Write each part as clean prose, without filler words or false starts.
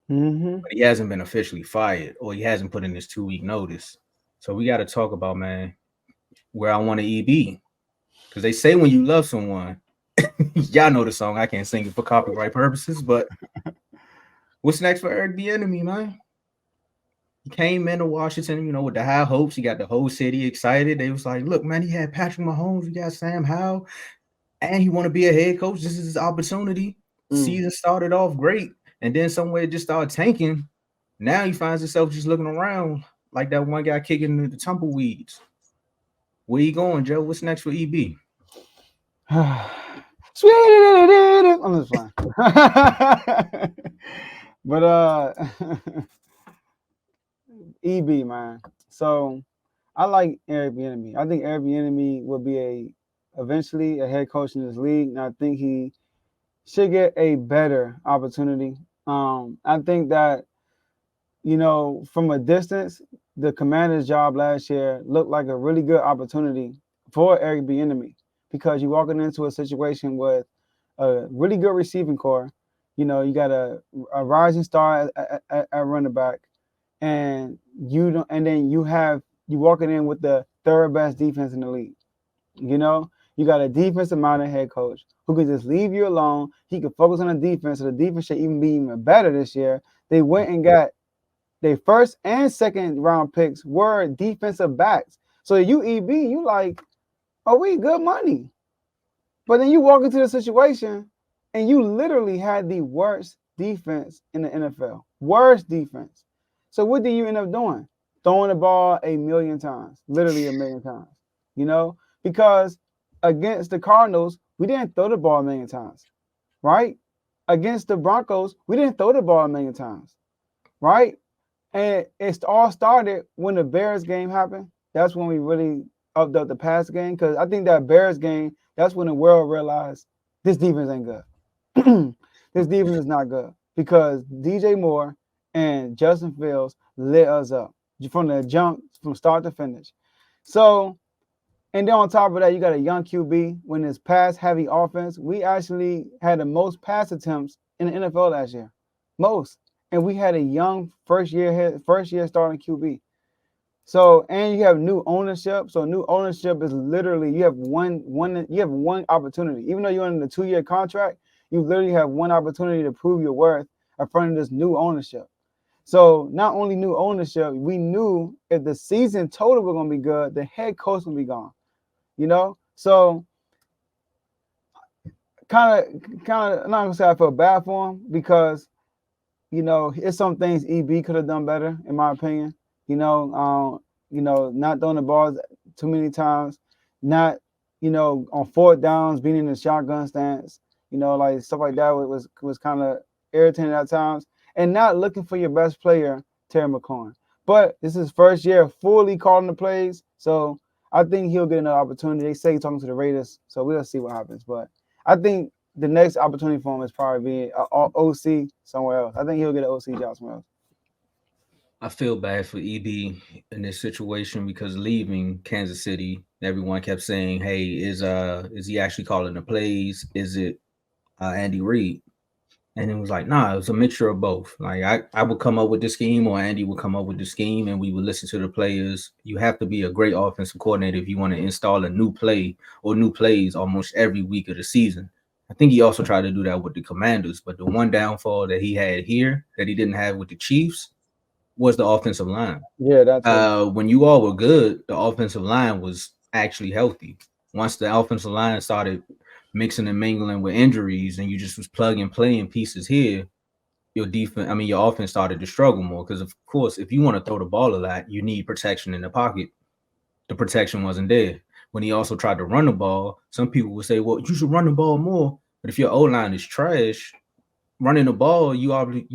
Mm-hmm. but he hasn't been officially fired or he hasn't put in his 2 week notice. So we got to talk about, man, where I want to EB. Because they say when you love someone, y'all know the song. I can't sing it for copyright purposes, but what's next for Eric Bieniemy, man? He came into Washington, with the high hopes. He got the whole city excited. They was like, look, man, he had Patrick Mahomes, we got Sam Howell, and he want to be a head coach. This is his opportunity. Mm. Season started off great, and then somewhere it just started tanking. Now he finds himself just looking around like that one guy kicking the tumbleweeds. Where you going, Joe? What's next for EB? I'm just fine. But EB man. So I like Eric Bieniemy. I think Eric Bieniemy will be eventually a head coach in this league, and I think he should get a better opportunity. I think that from a distance, the Commanders' job last year looked like a really good opportunity for Eric Bieniemy because you're walking into a situation with a really good receiving core. You got a rising star at running back, and you don't, and then you walking in with the third best defense in the league. You got a defensive minded head coach who can just leave you alone. He can focus on the defense, so the defense should even be even better this year. They went and got their first and second round picks were defensive backs. So UEB, you like, oh, we good money. But then you walk into the situation and you literally had the worst defense in the NFL. Worst defense. So what do you end up doing? Throwing the ball a million times, literally a million times. Because against the Cardinals, we didn't throw the ball a million times, right? Against the Broncos, we didn't throw the ball a million times, right? And it all started when the Bears game happened. That's when we really upped up the pass game because I think that Bears game, that's when the world realized this defense ain't good. This defense is not good because DJ Moore and Justin Fields lit us up from the jump, from start to finish. So, and then on top of that, you got a young QB. When it's pass-heavy offense, we actually had the most pass attempts in the NFL last year, most. And we had a young first year starting QB. So, and you have new ownership. So new ownership is literally you have one opportunity. Even though you're in a 2-year contract, you literally have one opportunity to prove your worth in front of this new ownership. So not only new ownership, we knew if the season total was gonna be good, the head coach would be gone. So kind of, I'm not gonna say I feel bad for him because it's some things EB could have done better, in my opinion. Not throwing the balls too many times, not, on fourth downs, being in the shotgun stance, like stuff like that was kind of irritating at times, and not looking for your best player, Terry McLaurin. But this is his first year fully calling the plays, so I think he'll get another opportunity. They say he's talking to the Raiders, so we'll see what happens. But I think the next opportunity for him is probably being an OC somewhere else. I think he'll get an OC job somewhere else. I feel bad for EB in this situation because leaving Kansas City, everyone kept saying, "Hey, is he actually calling the plays? Is it Andy Reid?" And it was like, nah, it was a mixture of both. Like I would come up with the scheme or Andy would come up with the scheme and we would listen to the players. You have to be a great offensive coordinator if you want to install a new play or new plays almost every week of the season. I think he also tried to do that with the Commanders, but the one downfall that he had here that he didn't have with the Chiefs was the offensive line. Yeah, that too. When you all were good, the offensive line was actually healthy. Once the offensive line started mixing and mingling with injuries and you just was plug and playing pieces here, your offense started to struggle more because of course, if you want to throw the ball a lot, you need protection in the pocket. The protection wasn't there. When he also tried to run the ball, some people would say, well, you should run the ball more. But if your O line is trash, running the ball, you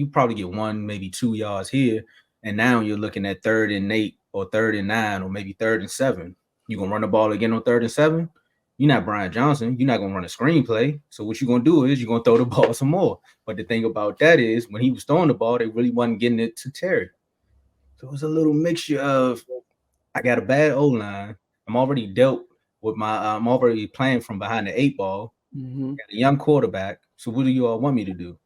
probably get 1, maybe 2 yards here, and now you're looking at 3rd and 8 or 3rd and 9 or maybe 3rd and 7. You gonna run the ball again on 3rd and 7? You're not Brian Johnson. You're not gonna run a screenplay. So what you're gonna do is you're gonna throw the ball some more. But the thing about that is when he was throwing the ball, they really wasn't getting it to Terry. So it was a little mixture of I got a bad O line. I'm already dealt with I'm already playing from behind the 8 ball. Mm-hmm. Got a young quarterback. So what do you all want me to do?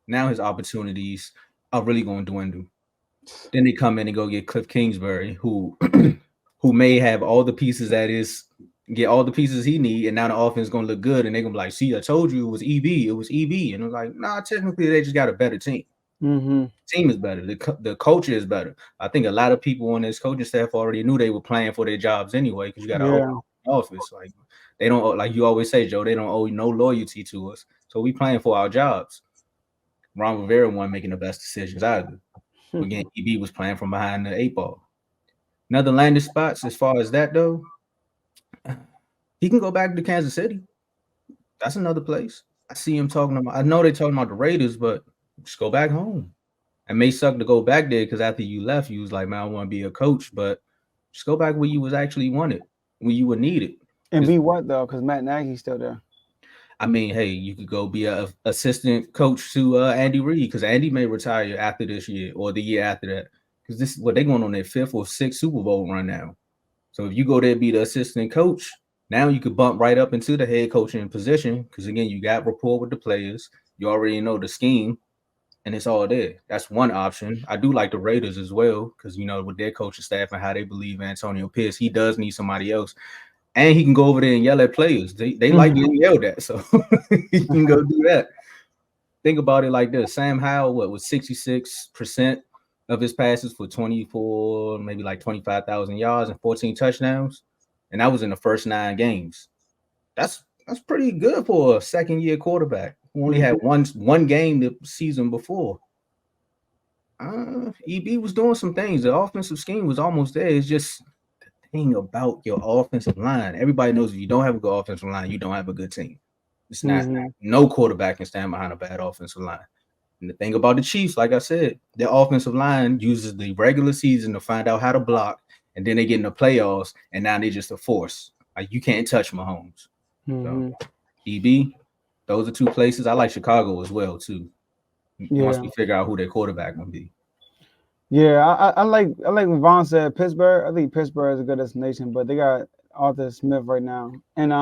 Now his opportunities. are really going to dwindle. Then they come in and go get Cliff Kingsbury, who who may have all the pieces that is get all the pieces he need, and now the offense is gonna look good, and they're gonna be like, "See, I told you it was EB, it was EB," and it was like, "Nah, technically they just got a better team. Mm-hmm. Team is better. The culture is better." I think a lot of people on this coaching staff already knew they were playing for their jobs anyway, because you got to open Yeah. office. Like they don't, like you always say, Joe. They don't owe no loyalty to us, so we playing for our jobs. Ron Rivera wasn't making the best decisions either. Again, EB was playing from behind the eight ball. Another landing spots as far as that though, he can go back to Kansas City. That's another place. I see him talking about. I know they're talking about the Raiders, but just go back home. It may suck to go back there because after you left, you was like, "Man, I want to be a coach," but just go back where you was actually wanted, where you were needed. And 'Cause, be what though? Because Matt Nagy's still there. I mean, hey, you could go be a assistant coach to Andy Reid because Andy may retire after this year or the year after that because this is what they're going on their fifth or sixth Super Bowl run now. So if you go there be the assistant coach, now you could bump right up into the head coaching position because again, you got rapport with the players. You already know the scheme, and it's all there. That's one option. I do like the Raiders as well because you know with their coaching staff and how they believe Antonio Pierce, he does need somebody else, and he can go over there and yell at players. They like Mm-hmm. getting yelled at, so he can go do that. Think about it like this: Sam Howell, what was 66% of his passes for 24, maybe like 25,000 yards and 14 touchdowns, and that was in the first 9 games. That's pretty good for a second year quarterback who only had one game the season before. EB was doing some things. The offensive scheme was almost there. It's just the thing about your offensive line. Everybody knows if you don't have a good offensive line, you don't have a good team. It's not Mm-hmm. no quarterback can stand behind a bad offensive line. And the thing about the Chiefs, like I said, their offensive line uses the regular season to find out how to block, and then they get in the playoffs, and now they just a force. Like you can't touch Mahomes. So Mm-hmm. EB, those are two places. I like Chicago as well too. Once Yeah. we figure out who their quarterback gonna be. Yeah. I like when Vaughn said Pittsburgh. I think Pittsburgh is a good destination, but they got Arthur Smith right now, and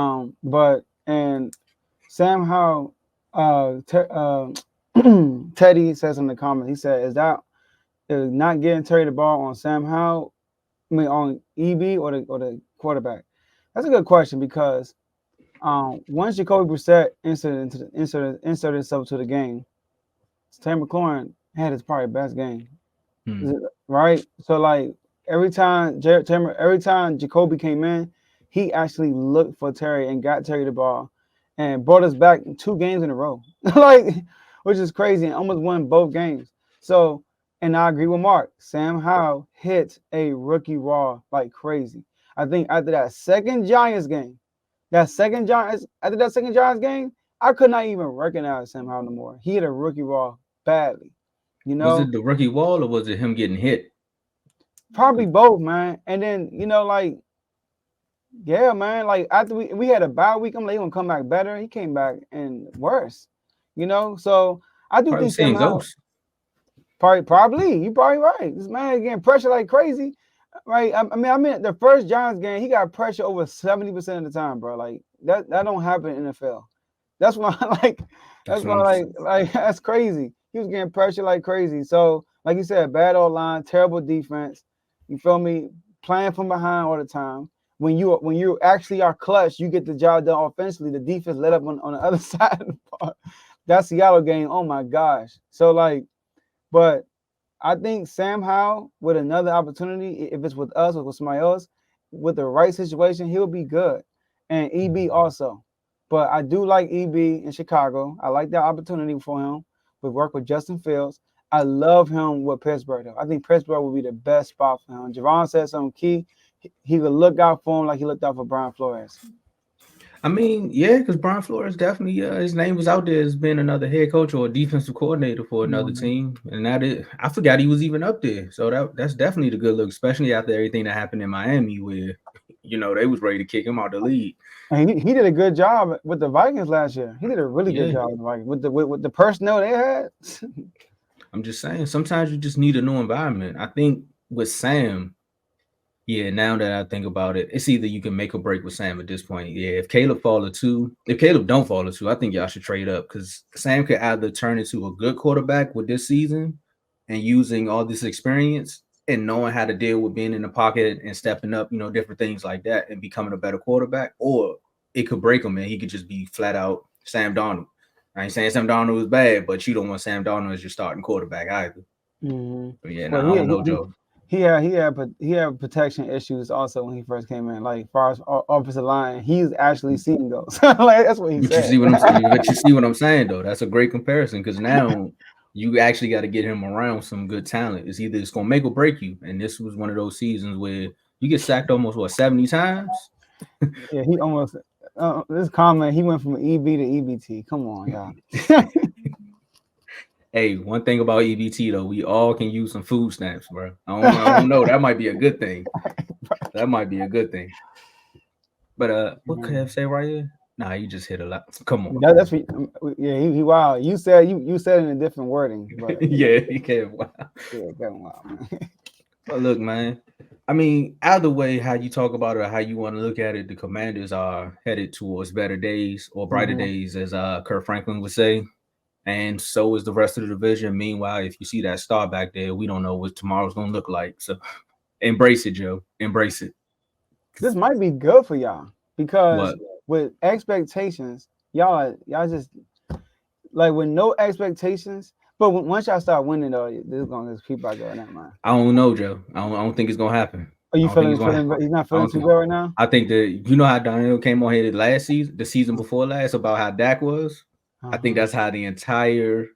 Sam Howell, Teddy says in the comments. He said, "Is not getting Terry the ball on Sam Howell? I mean, on EB or the quarterback?" That's a good question because once Jacoby Brissett inserted himself to the game, Terry McLaurin had his probably best game, Hmm. right? So like every time Jacoby came in, he actually looked for Terry and got Terry the ball, and brought us back 2 games in a row, like which is crazy, and almost won both games. So, and I agree with Mark. Sam Howell hit a rookie raw like crazy. I think after that second Giants game, after that second Giants game, I could not even recognize Sam Howell no more. He hit a rookie raw badly, you Was know. it the rookie wall or was it him getting hit? Probably both, man. And then like, yeah, man. Like after we had a bye week, I'm like, he gonna come back better. He came back and worse, you know. So I do Probably think seeing somehow, ghosts. probably you probably right. This man getting pressure like crazy, right? I mean, the first Giants game, he got pressure over 70% of the time, bro. Like that don't happen in the NFL. That's why like That's that's what why I'm like that's crazy. He was getting pressure like crazy. So like you said, bad old line, terrible defense. You feel me? Playing from behind all the time. When you actually are clutch, you get the job done offensively. The defense let up on the other side of the ball. That Seattle game, oh my gosh. So like, but I think Sam Howell with another opportunity, if it's with us or with somebody else, with the right situation, he'll be good. And EB also. But I do like EB in Chicago. I like that opportunity for him. We work with Justin Fields. I love him with Pittsburgh, though. I think Pittsburgh will be the best spot for him. Javon said something key. He would look out for him like he looked out for Brian Flores. I mean, yeah, because Brian Flores definitely his name was out there as being another head coach or a defensive coordinator for another Mhm. team, and that is I forgot he was even up there. So that's definitely the good look, especially after everything that happened in Miami, where they was ready to kick him out the league. And he did a good job with the Vikings last year. He did a really good Yeah, job with the Vikings. With the personnel they had. I'm just saying sometimes you just need a new environment. I think with Sam, yeah, now that I think about it, it's either you can make or break with Sam at this point. Yeah, if Caleb don't fall to two, I think y'all should trade up because Sam could either turn into a good quarterback with this season and using all this experience and knowing how to deal with being in the pocket and stepping up, different things like that and becoming a better quarterback, or it could break him and he could just be flat out Sam Darnold. I ain't saying Sam Darnold was bad, but you don't want Sam Darnold as your starting quarterback either. Mm-hmm. But yeah, Well, I don't know, Joe. He had protection issues also when he first came in. Like, as far as offensive line, he's actually seen those. Like, that's what he But said. you see what I'm saying? But you see what I'm saying, though. That's a great comparison because now you actually got to get him around some good talent. It's either it's gonna make or break you. And this was one of those seasons where you get sacked almost 70 times. Yeah, he almost this comment. He went from EB to EBT. Come on, y'all. Hey, one thing about EBT though, we all can use some food stamps, bro. I don't know. That might be a good thing. That might be a good thing. But what could I say right here? Nah, you just hit a lot. Come on. That's what, yeah. He wild. You said in a different wording, but yeah, he came wild. Yeah, Kevin wild, man. But look, man. I mean, either way, how you talk about it or how you want to look at it, the Commanders are headed towards better days or brighter days, as Kurt Franklin would say. And so is the rest of the division. Meanwhile, if you see that star back there, we don't know what tomorrow's going to look like. So embrace it, Joe. Embrace it. This might be good for y'all because with expectations, y'all just like with no expectations. But once y'all start winning, though, this is going to just keep out going. Never mind. I don't know, Joe. I don't think it's going to happen. Are you feeling he's not feeling too good right now? I think that you know how Daniel came on here the season before last about how Dak was. I think that's how the entire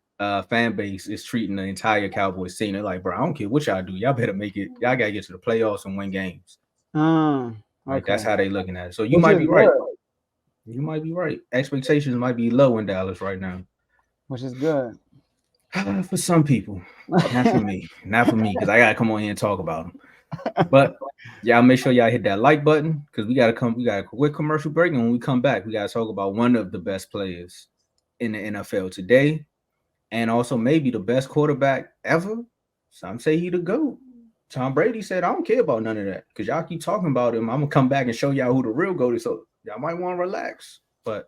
fan base is treating the entire Cowboys team. They're like, bro, I don't care what y'all do. Y'all better make it. Y'all got to get to the playoffs and win games. Like, that's how they looking at it. So you might be right. You might be right. Expectations might be low in Dallas right now. Which is good. For some people. Not for me. Not for me, because I got to come on here and talk about them. But y'all make sure y'all hit that like button because we got a quick commercial break. And when we come back, we got to talk about one of the best players in the NFL today, and also maybe the best quarterback ever. Some say he the GOAT. Tom Brady said, I don't care about none of that because y'all keep talking about him. I'm gonna come back and show y'all who the real GOAT is. So y'all might want to relax. But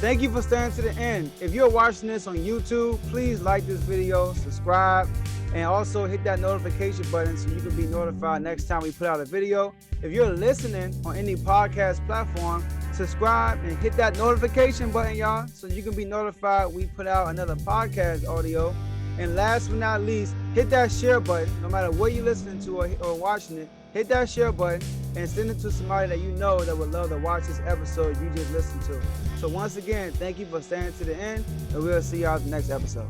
thank you for staying to the end. If you're watching this on YouTube, please like this video, subscribe, and also hit that notification button so you can be notified next time we put out a video. If you're listening on any podcast platform, subscribe and hit that notification button, y'all, so you can be notified we put out another podcast audio. And last but not least, hit that share button. No matter what you're listening to or watching it, hit that share button and send it to somebody that you know that would love to watch this episode you just listened to. So once again, thank you for staying to the end, and we'll see y'all in the next episode.